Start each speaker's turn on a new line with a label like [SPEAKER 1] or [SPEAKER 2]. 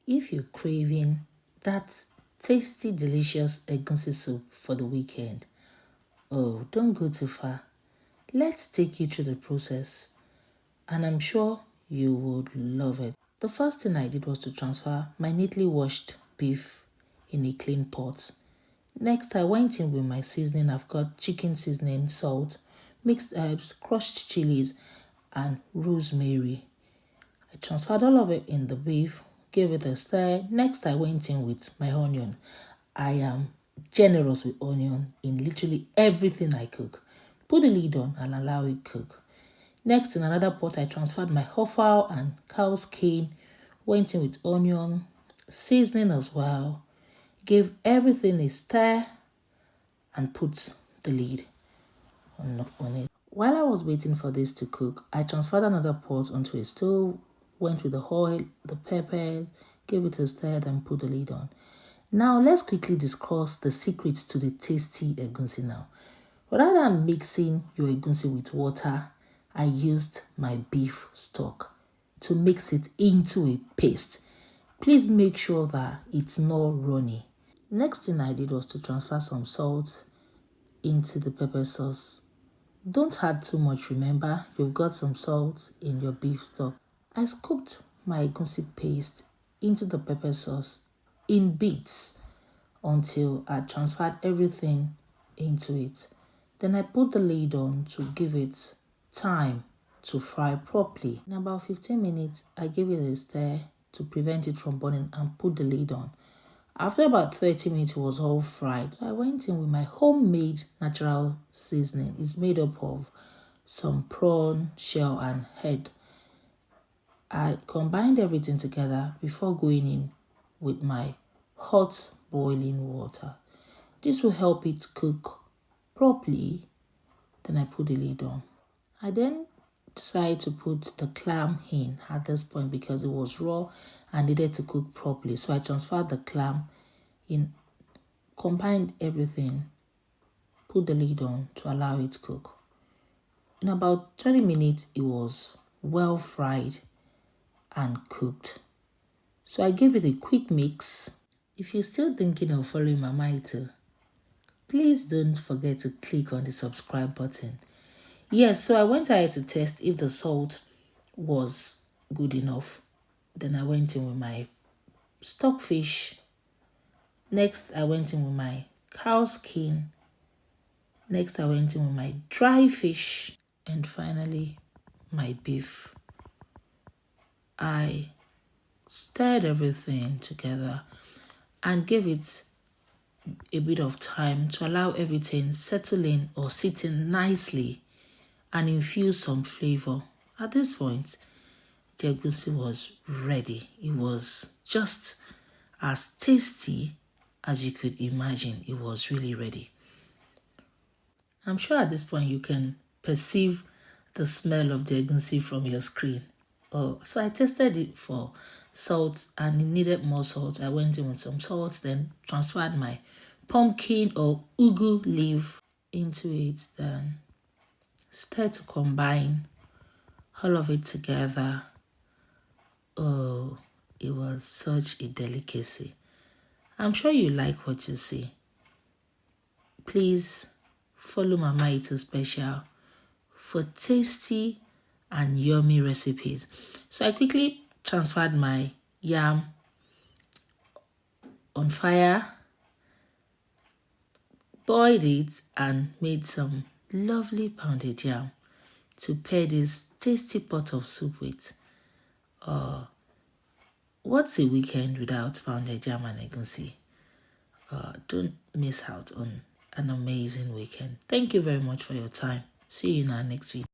[SPEAKER 1] If you're craving that tasty, delicious Egunsi soup for the weekend, oh, don't go too far. Let's take you through the process, and I'm sure you would love it. The first thing I did was to transfer my neatly washed beef in a clean pot. Next, I went in with my seasoning. I've got chicken seasoning, salt, mixed herbs, crushed chilies, and rosemary. I transferred all of it in the beef, gave it a stir. Next, I went in with my onion. I am generous with onion in literally everything I cook. Put the lid on and allow it cook. Next, in another pot, I transferred my offal and cow's skin, went in with onion, seasoning as well, gave everything a stir, and put the lid on it. While I was waiting for this to cook, I transferred another pot onto a stove, went with the oil, the peppers, gave it a stir, and put the lid on. Now, let's quickly discuss the secrets to the tasty egunsi now. Rather than mixing your egunsi with water, I used my beef stock to mix it into a paste. Please make sure that it's not runny. Next thing I did was to transfer some salt into the pepper sauce. Don't add too much, remember, you've got some salt in your beef stock. I scooped my egunsi paste into the pepper sauce in bits until I transferred everything into it. Then I put the lid on to give it time to fry properly. In about 15 minutes, I gave it a stir to prevent it from burning and put the lid on. After about 30 minutes, it was all fried. I went in with my homemade natural seasoning. It's made up of some prawn, shell, and head. I combined everything together before going in with my hot boiling water. This will help it cook properly. Then I put the lid on. I then decided to put the clam in at this point because it was raw and needed to cook properly. So I transferred the clam in, combined everything, put the lid on to allow it to cook. In about 20 minutes, it was well fried and cooked. So I gave it a quick mix. If you're still thinking of following Mama Ito, please don't forget to click on the subscribe button. Yes, so I went ahead to test if the salt was good enough. Then I went in with my stockfish. Next, I went in with my cow skin. Next, I went in with my dry fish. And finally, my beef. I stirred everything together and gave it a bit of time to allow everything settle in or sit in nicely and infuse some flavor. At this point, the egunsi was ready. It was just as tasty as you could imagine. It was really ready. I'm sure at this point you can perceive the smell of the egunsi from your screen. Oh, so I tested it for salt and it needed more salt. I went in with some salt, then transferred my pumpkin or ugu leaf into it, then started to combine all of it together. Oh, it was such a delicacy. I'm sure you like what you see. Please follow Mama Ito Special for tasty and yummy recipes. So I quickly transferred my yam on fire, boiled it, and made some lovely pounded yam to pair this tasty pot of soup with. What's a weekend without pounded yam and egunsi? Don't miss out on an amazing weekend. Thank you very much for your time. See you in our next video.